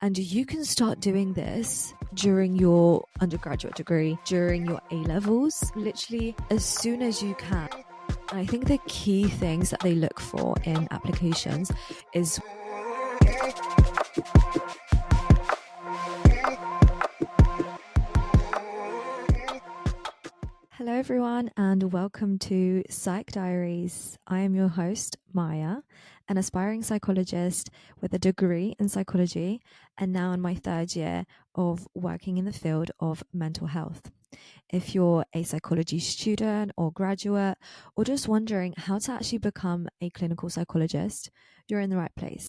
And you can start doing this during your undergraduate degree, during your A-levels, literally as soon as you can. And I think the key things that they look for in applications is Hello everyone and welcome to Psych Diaries. I am your host, Maya, an aspiring psychologist with a degree in psychology and now in my third year of working in the field of mental health. If you're a psychology student or graduate or just wondering how to actually become a clinical psychologist, you're in the right place.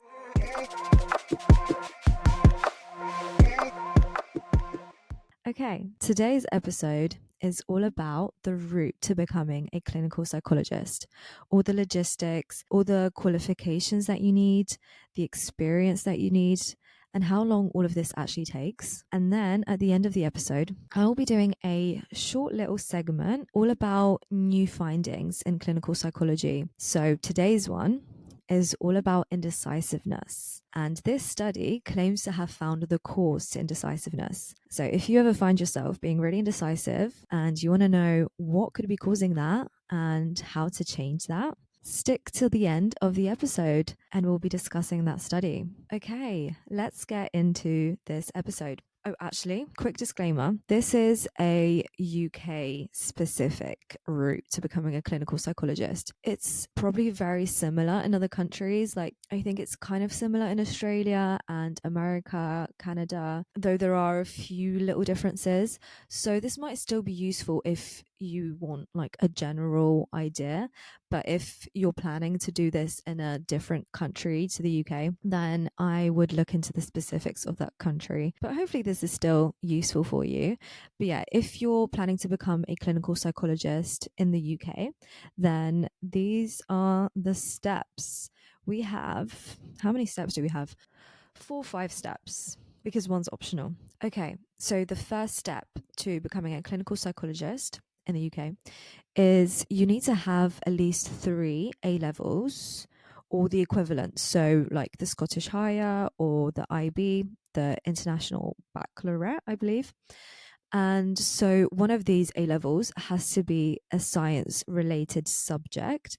Okay, today's episode is all about the route to becoming a clinical psychologist, all the logistics, all the qualifications that you need, the experience that you need, and how long all of this actually takes. And then at the end of the episode, I'll be doing a short little segment all about new findings in clinical psychology. So today's one is all about indecisiveness. And this study claims to have found the cause to indecisiveness. So if you ever find yourself being really indecisive and you want to know what could be causing that and how to change that, stick till the end of the episode and we'll be discussing that study. Okay, let's get into this episode. Oh, actually, quick disclaimer. This is a UK specific route to becoming a clinical psychologist. It's probably very similar in other countries. Like, I think it's kind of similar in Australia and America, Canada, though there are a few little differences. So this might still be useful if you want like a general idea. But if you're planning to do this in a different country to the UK, then I would look into the specifics of that country. But hopefully this is still useful for you. But yeah, if you're planning to become a clinical psychologist in the UK, then these are the steps. We have, how many steps do we have? 4 or 5 steps, because one's optional. Okay, so the first step to becoming a clinical psychologist in the UK is you need to have at least 3 A-levels or the equivalent. So like the Scottish Higher or the IB, the International Baccalaureate, I believe. And so one of these A-levels has to be a science-related subject.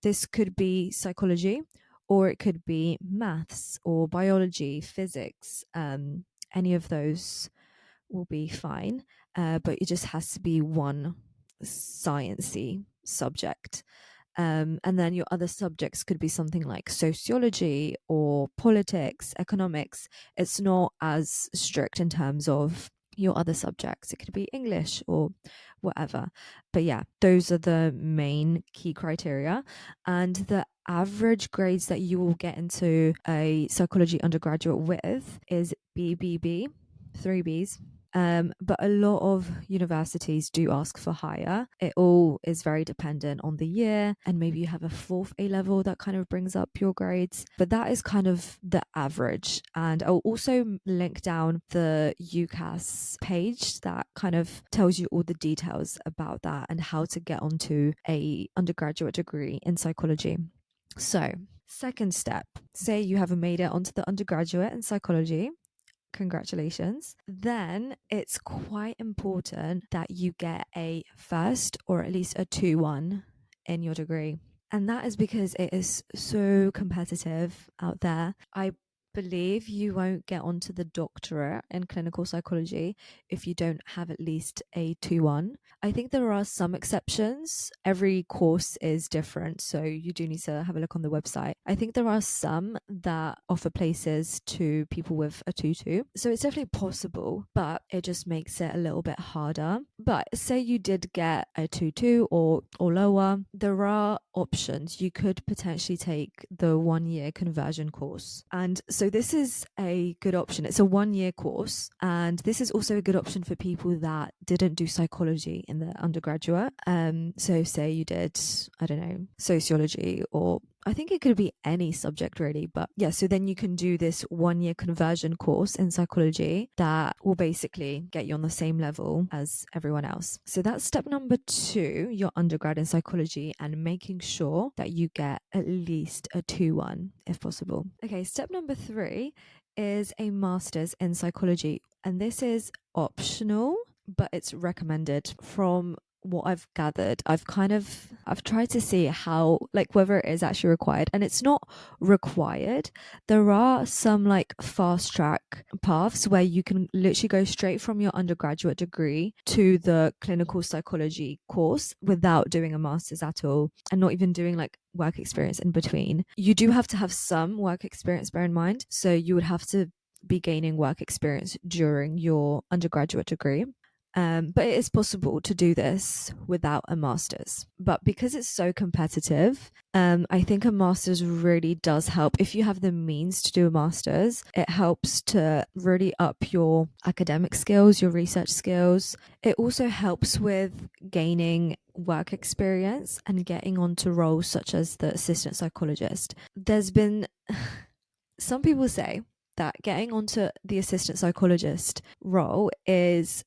This could be psychology, or it could be maths or biology, physics. Any of those will be fine, but it just has to be one sciencey subject. And then your other subjects could be something like sociology or politics, economics. It's not as strict in terms of your other subjects. It could be English or whatever. But yeah, those are the main key criteria. And the average grades that you will get into a psychology undergraduate with is BBB, 3 Bs. But a lot of universities do ask for higher. It all is very dependent on the year, and maybe you have a 4th A-level that kind of brings up your grades. But that is kind of the average. And I'll also link down the UCAS page that kind of tells you all the details about that and how to get onto a undergraduate degree in psychology. So, second step, say you have made it onto the undergraduate in psychology. Congratulations. Then it's quite important that you get a first or at least a 2-1 in your degree. And that is because it is so competitive out there. I believe you won't get onto the doctorate in clinical psychology if you don't have at least a 2-1. I think there are some exceptions. Every course is different, so you do need to have a look on the website. I think there are some that offer places to people with a 2-2. So it's definitely possible, but it just makes it a little bit harder. But say you did get a 2-2 or lower, there are options. You could potentially take the 1-year conversion course. And so this is a good option. It's a 1-year course. And this is also a good option for people that didn't do psychology in the undergraduate. So say you did, I don't know, sociology, or I think it could be any subject really. But yeah, so then you can do this 1-year conversion course in psychology that will basically get you on the same level as everyone else. So that's step number 2, your undergrad in psychology, and making sure that you get at least a 2-1 if possible. Okay, step number 3 is a master's in psychology, and this is optional, but it's recommended. From what I've gathered, I've tried to see how, like, whether it is actually required, and it's not required. There are some like fast track paths where you can literally go straight from your undergraduate degree to the clinical psychology course without doing a master's at all, and not even doing like work experience in between. You do have to have some work experience, bear in mind. So you would have to be gaining work experience during your undergraduate degree. But it is possible to do this without a master's. But because it's so competitive, I think a master's really does help. If you have the means to do a master's, it helps to really up your academic skills, your research skills. It also helps with gaining work experience and getting onto roles such as the assistant psychologist. There's been some people say that getting onto the assistant psychologist role is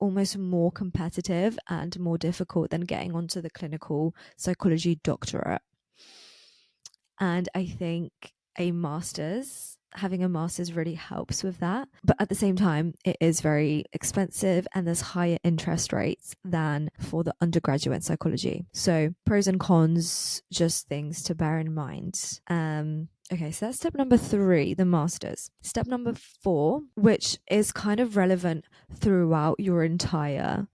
almost more competitive and more difficult than getting onto the clinical psychology doctorate. And I think having a master's really helps with that. But at the same time, it is very expensive and there's higher interest rates than for the undergraduate psychology. So pros and cons, just things to bear in mind. Okay, so that's step number 3, the master's. Step number 4, which is kind of relevant throughout your entire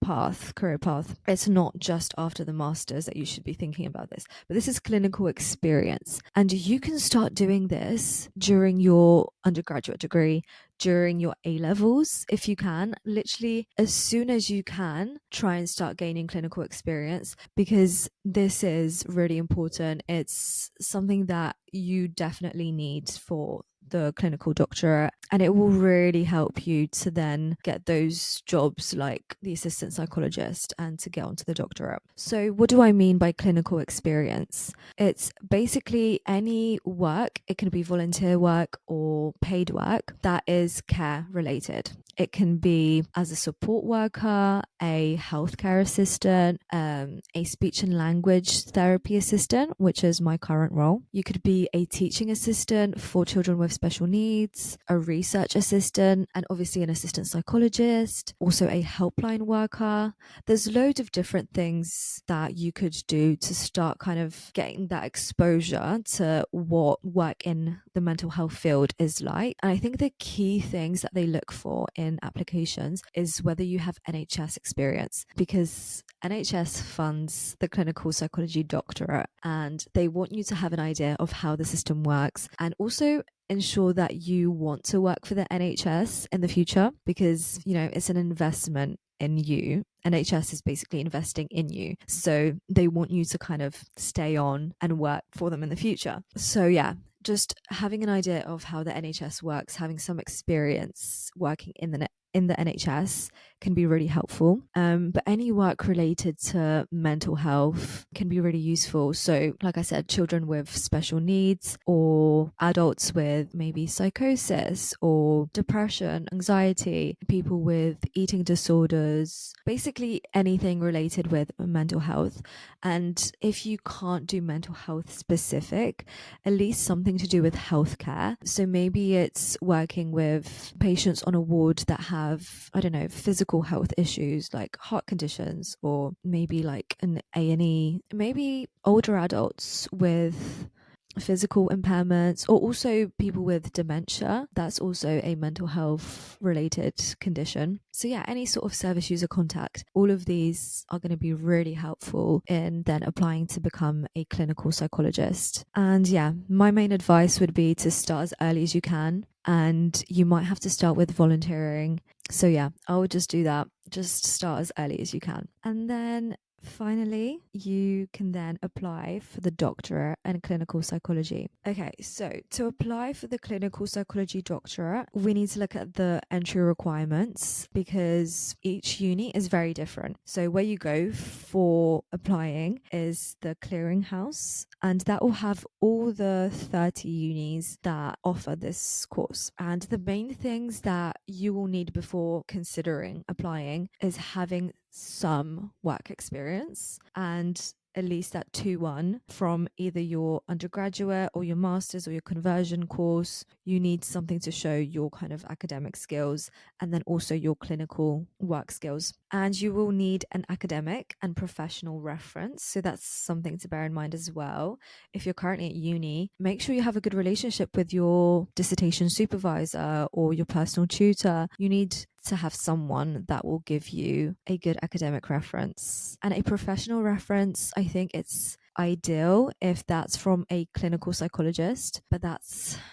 career path. It's not just after the master's that you should be thinking about this, but this is clinical experience. And you can start doing this during your undergraduate degree, during your A-levels, if you can. Literally, as soon as you can, try and start gaining clinical experience, because this is really important. It's something that you definitely need for the clinical doctorate, and it will really help you to then get those jobs like the assistant psychologist and to get onto the doctorate. So what do I mean by clinical experience? It's basically any work, it can be volunteer work or paid work, that is care related. It can be as a support worker, a healthcare assistant, a speech and language therapy assistant, which is my current role. You could be a teaching assistant for children with special needs, a research assistant, and obviously an assistant psychologist, also a helpline worker. There's loads of different things that you could do to start kind of getting that exposure to what work in the mental health field is like. And I think the key things that they look for in applications is whether you have NHS experience, because NHS funds the clinical psychology doctorate and they want you to have an idea of how the system works, and also ensure that you want to work for the NHS in the future, because, you know, it's an investment in you. NHS is basically investing in you. So they want you to kind of stay on and work for them in the future. So yeah, just having an idea of how the NHS works, having some experience working in the NHS can be really helpful. But any work related to mental health can be really useful. So like I said, children with special needs, or adults with maybe psychosis or depression, anxiety, people with eating disorders, basically anything related with mental health. And if you can't do mental health specific, at least something to do with healthcare. So maybe it's working with patients on a ward that have, I don't know, physical health issues like heart conditions, or maybe like an A&E, maybe older adults with physical impairments, or also people with dementia. That's also a mental health related condition. So yeah, any sort of service user contact, all of these are going to be really helpful in then applying to become a clinical psychologist. And yeah, my main advice would be to start as early as you can, and you might have to start with volunteering. So yeah, I would just do that. Just start as early as you can. And then finally, you can then apply for the doctorate in clinical psychology. Okay, so to apply for the clinical psychology doctorate, we need to look at the entry requirements, because each uni is very different. So where you go for applying is the clearinghouse, and that will have all the 30 unis that offer this course. And the main things that you will need before considering applying is having some work experience, and at least that 2-1 from either your undergraduate or your master's or your conversion course. You need something to show your kind of academic skills and then also your clinical work skills. And you will need an academic and professional reference. So that's something to bear in mind as well. If you're currently at uni, make sure you have a good relationship with your dissertation supervisor or your personal tutor. You need to have someone that will give you a good academic reference. And a professional reference, I think it's ideal if that's from a clinical psychologist, but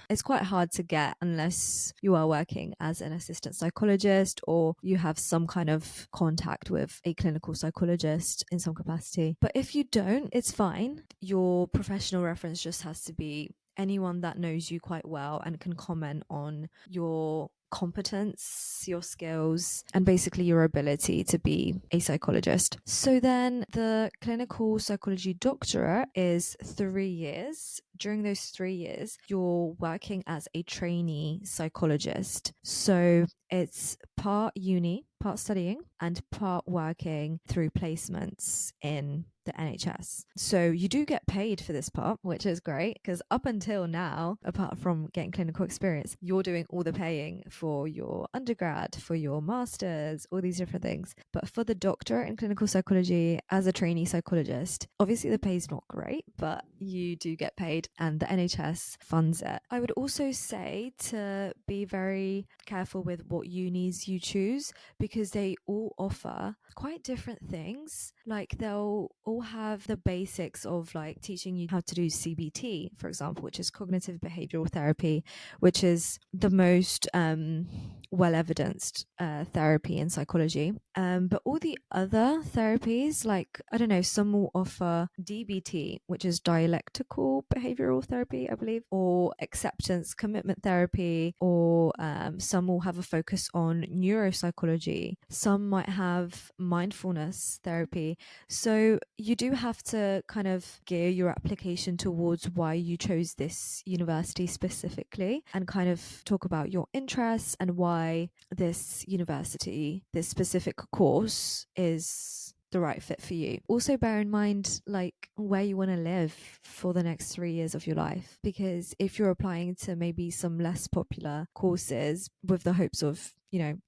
it's quite hard to get unless you are working as an assistant psychologist or you have some kind of contact with a clinical psychologist in some capacity. But if you don't, it's fine. Your professional reference just has to be anyone that knows you quite well and can comment on your competence, your skills, and basically your ability to be a psychologist. So then the clinical psychology doctorate is 3 years. During those 3 years, you're working as a trainee psychologist. So it's part uni, part studying, and part working through placements in the NHS. So you do get paid for this part, which is great because up until now, apart from getting clinical experience, you're doing all the paying for your undergrad, for your masters, all these different things. But for the doctorate in clinical psychology as a trainee psychologist, obviously the pay is not great, but you do get paid and the NHS funds it. I would also say to be very careful with what unis you choose because they all offer quite different things. Like they'll all have the basics of like teaching you how to do CBT, for example, which is cognitive behavioral therapy, which is the most well evidenced therapy in psychology. But all the other therapies, like, I don't know, some will offer DBT, which is dialectical behavioral therapy, I believe, or acceptance commitment therapy, or some will have a focus on neuropsychology. Some might have mindfulness therapy. So you do have to kind of gear your application towards why you chose this university specifically and kind of talk about your interests and why this university, this specific course is the right fit for you. Also bear in mind like where you want to live for the next 3 years of your life, because if you're applying to maybe some less popular courses with the hopes of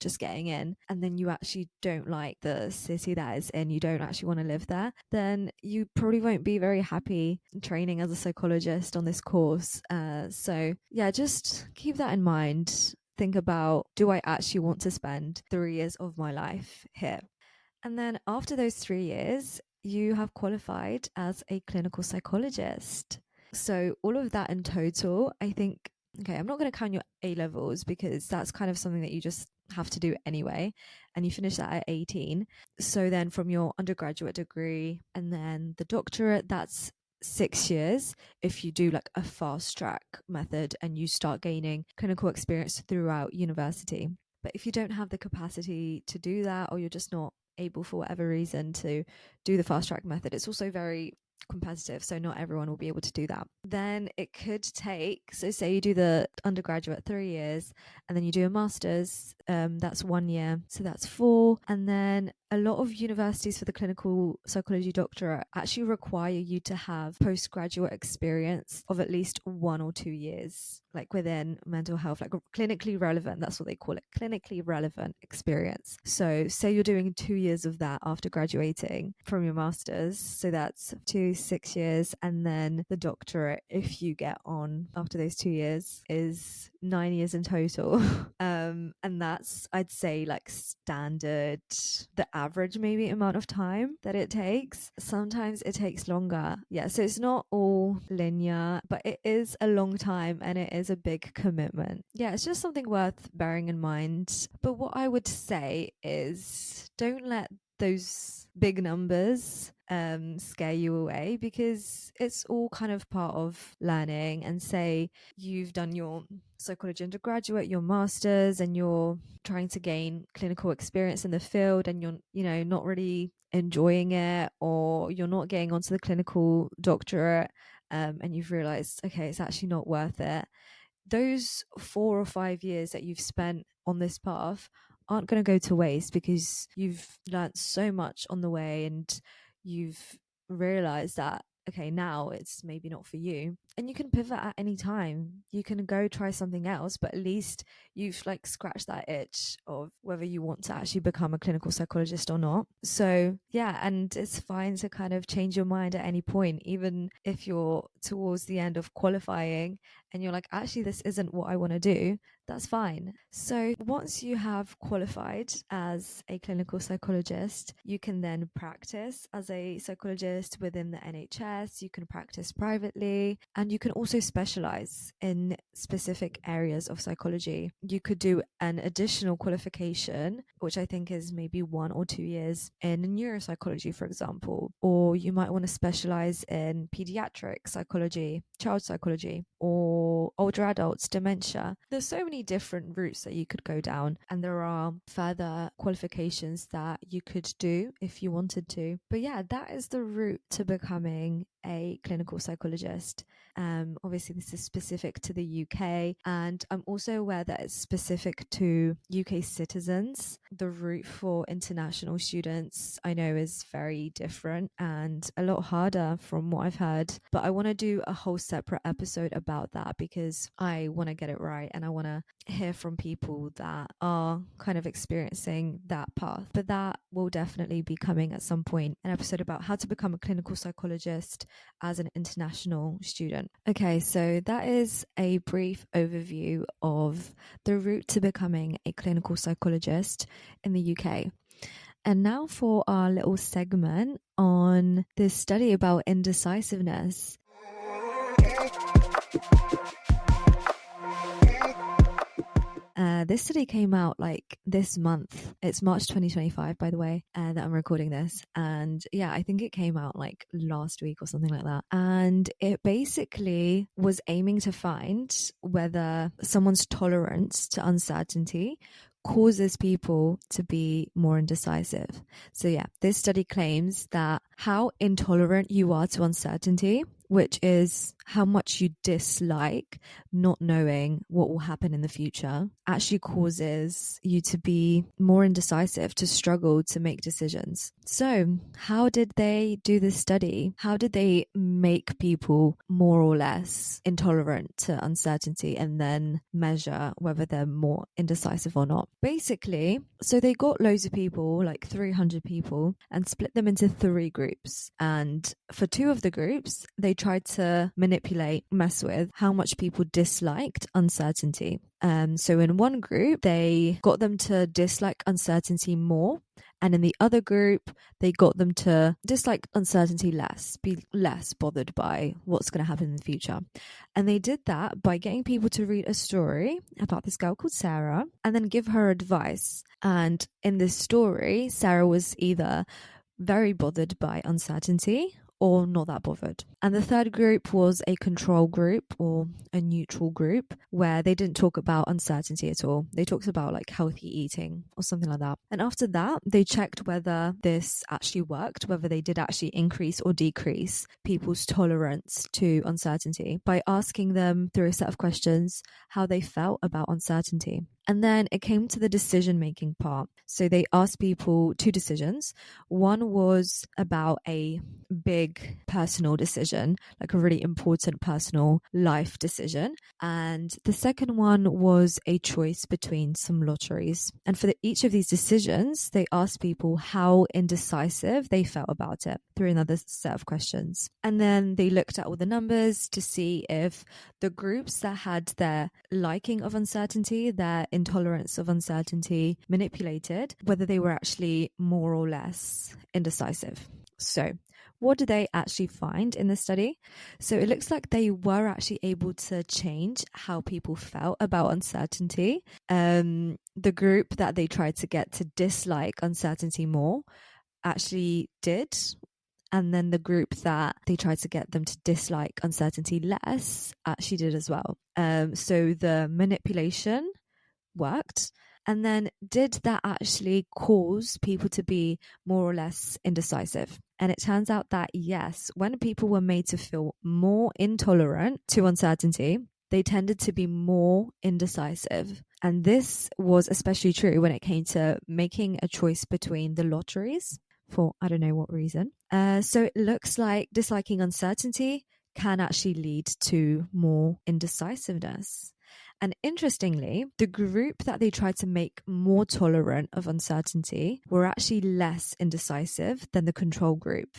just getting in, and then you actually don't like the city that is in, you don't actually want to live there, then you probably won't be very happy training as a psychologist on this course. So yeah, just keep that in mind. Think about, do I actually want to spend 3 years of my life here? And then after those 3 years, you have qualified as a clinical psychologist. So all of that in total, I think, okay, I'm not going to count your A levels because that's kind of something that you just have to do anyway. And you finish that at 18. So then from your undergraduate degree and then the doctorate, that's 6 years if you do like a fast track method and you start gaining clinical experience throughout university. But if you don't have the capacity to do that, or you're just not able for whatever reason to do the fast track method, it's also very competitive, so not everyone will be able to do that. Then it could take, so say you do the undergraduate 3 years and then you do a master's, that's 1 year, so that's 4. And then a lot of universities for the clinical psychology doctorate actually require you to have postgraduate experience of at least 1 or 2 years, like within mental health, like clinically relevant, that's what they call it, clinically relevant experience. So say you're doing 2 years of that after graduating from your master's, so that's 6 years, and then the doctorate, if you get on after those 2 years, is 9 years in total. And that's, I'd say, like standard, the average maybe amount of time that it takes. Sometimes it takes longer. Yeah, so it's not all linear, but it is a long time and it is a big commitment. Yeah, it's just something worth bearing in mind. But what I would say is don't let those big numbers scare you away, because it's all kind of part of learning. And say you've done your psychology undergraduate, your master's, and you're trying to gain clinical experience in the field, and you're not really enjoying it, or you're not getting onto the clinical doctorate, and you've realized, okay, it's actually not worth it. Those 4 or 5 years that you've spent on this path aren't going to go to waste, because you've learnt so much on the way and you've realize that, okay, now it's maybe not for you, and you can pivot at any time. You can go try something else, but at least you've like scratched that itch of whether you want to actually become a clinical psychologist or not. So yeah, and it's fine to kind of change your mind at any point, even if you're towards the end of qualifying and you're like, actually, this isn't what I want to do. That's fine. So once you have qualified as a clinical psychologist, you can then practice as a psychologist within the NHS. You can practice privately, and you can also specialize in specific areas of psychology. You could do an additional qualification, which I think is maybe 1 or 2 years in neuropsychology, for example, or you might want to specialize in pediatric psychology, child psychology, or older adults, dementia. There's so many different routes that you could go down, and there are further qualifications that you could do if you wanted to. But yeah, that is the route to becoming a clinical psychologist. Obviously, this is specific to the UK, and I'm also aware that it's specific to UK citizens. The route for international students, I know, is very different and a lot harder from what I've heard. But I want to do a whole separate episode about that because I want to get it right, and I want to hear from people that are kind of experiencing that path. But that will definitely be coming at some point, an episode about how to become a clinical psychologist as an international student. Okay, so that is a brief overview of the route to becoming a clinical psychologist in the UK. And now for our little segment on this study about indecisiveness. This study came out like this month. It's March 2025, by the way, that I'm recording this. And yeah, I think it came out like last week or something like that. And it basically was aiming to find whether someone's tolerance to uncertainty causes people to be more indecisive. So yeah, this study claims that how intolerant you are to uncertainty, which is how much you dislike not knowing what will happen in the future, actually causes you to be more indecisive, to struggle to make decisions. So how did they do this study? How did they make people more or less intolerant to uncertainty and then measure whether they're more indecisive or not? Basically, so they got loads of people, like 300 people, and split them into 3 groups. And for 2 of the groups, they tried to manipulate, mess with how much people disliked uncertainty. So in one group, they got them to dislike uncertainty more. And in the other group, they got them to dislike uncertainty less, be less bothered by what's going to happen in the future. And they did that by getting people to read a story about this girl called Sarah and then give her advice. And in this story, Sarah was either very bothered by uncertainty or not that bothered. And the third group was a control group or a neutral group where they didn't talk about uncertainty at all. They talked about like healthy eating or something like that. And after that, they checked whether this actually worked, whether they did actually increase or decrease people's tolerance to uncertainty by asking them through a set of questions how they felt about uncertainty. And then it came to the decision-making part. So they asked people 2 decisions. One was about a big personal decision, like a really important personal life decision. And the second one was a choice between some lotteries. And for each of these decisions, they asked people how indecisive they felt about it through another set of questions. And then they looked at all the numbers to see if the groups that had their liking of uncertainty, their intolerance of uncertainty manipulated, whether they were actually more or less indecisive. So what did they actually find in the study? So it looks like they were actually able to change how people felt about uncertainty. The group that they tried to get to dislike uncertainty more actually did. And then the group that they tried to get them to dislike uncertainty less actually did as well. So the manipulation worked. And then did that actually cause people to be more or less indecisive? And it turns out that yes, when people were made to feel more intolerant to uncertainty, they tended to be more indecisive. And this was especially true when it came to making a choice between the lotteries. for I don't know what reason. So it looks like disliking uncertainty can actually lead to more indecisiveness. And interestingly, the group that they tried to make more tolerant of uncertainty were actually less indecisive than the control group,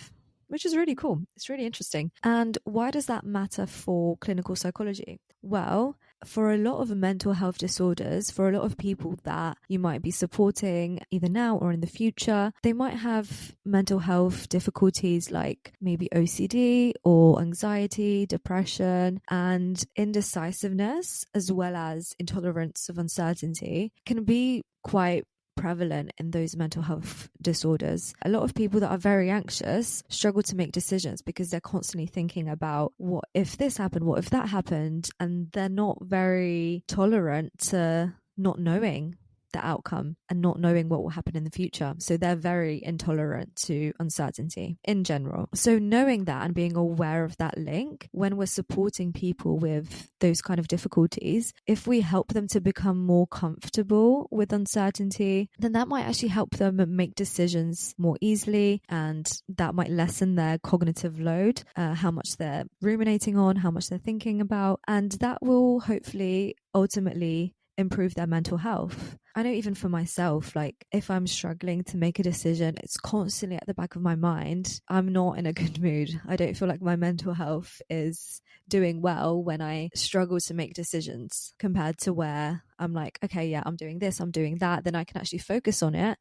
which is really cool. It's really interesting. And why does that matter for clinical psychology? Well, for a lot of mental health disorders, for a lot of people that you might be supporting either now or in the future, they might have mental health difficulties like maybe OCD or anxiety, depression, and indecisiveness, as well as intolerance of uncertainty, can be quite prevalent in those mental health disorders. A lot of people that are very anxious struggle to make decisions because they're constantly thinking about what if this happened, what if that happened, and they're not very tolerant to not knowing the outcome and not knowing what will happen in the future. So they're very intolerant to uncertainty in general. So knowing that and being aware of that link when we're supporting people with those kind of difficulties, if we help them to become more comfortable with uncertainty, then that might actually help them make decisions more easily, and that might lessen their cognitive load, how much they're ruminating on, how much they're thinking about, and that will hopefully ultimately improve their mental health. I know even for myself, like if I'm struggling to make a decision, it's constantly at the back of my mind. I'm not in a good mood. I don't feel like my mental health is doing well when I struggle to make decisions compared to where I'm like, okay, yeah, I'm doing this, I'm doing that. Then I can actually focus on it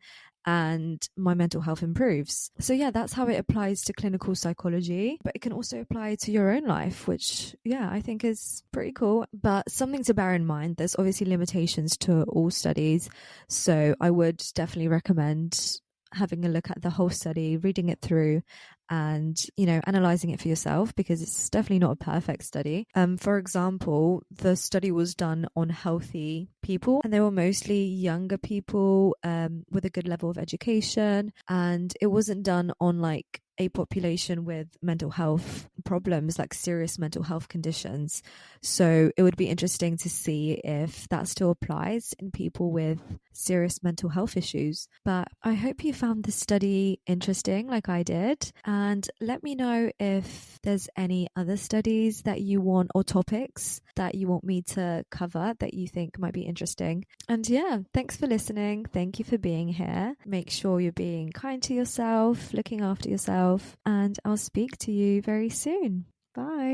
and my mental health improves. So yeah, that's how it applies to clinical psychology, but it can also apply to your own life, which yeah, I think is pretty cool. But something to bear in mind, there's obviously limitations to all studies. So I would definitely recommend having a look at the whole study, reading it through, and analyzing it for yourself, because it's definitely not a perfect study. For example, the study was done on healthy people, and they were mostly younger people with a good level of education, and it wasn't done on like a population with mental health problems, like serious mental health conditions. So it would be interesting to see if that still applies in people with serious mental health issues. But I hope you found this study interesting like I did, and let me know if there's any other studies that you want or topics that you want me to cover that you think might be interesting. And yeah, thanks for listening. Thank you for being here. Make sure you're being kind to yourself, looking after yourself, and I'll speak to you very soon. Bye.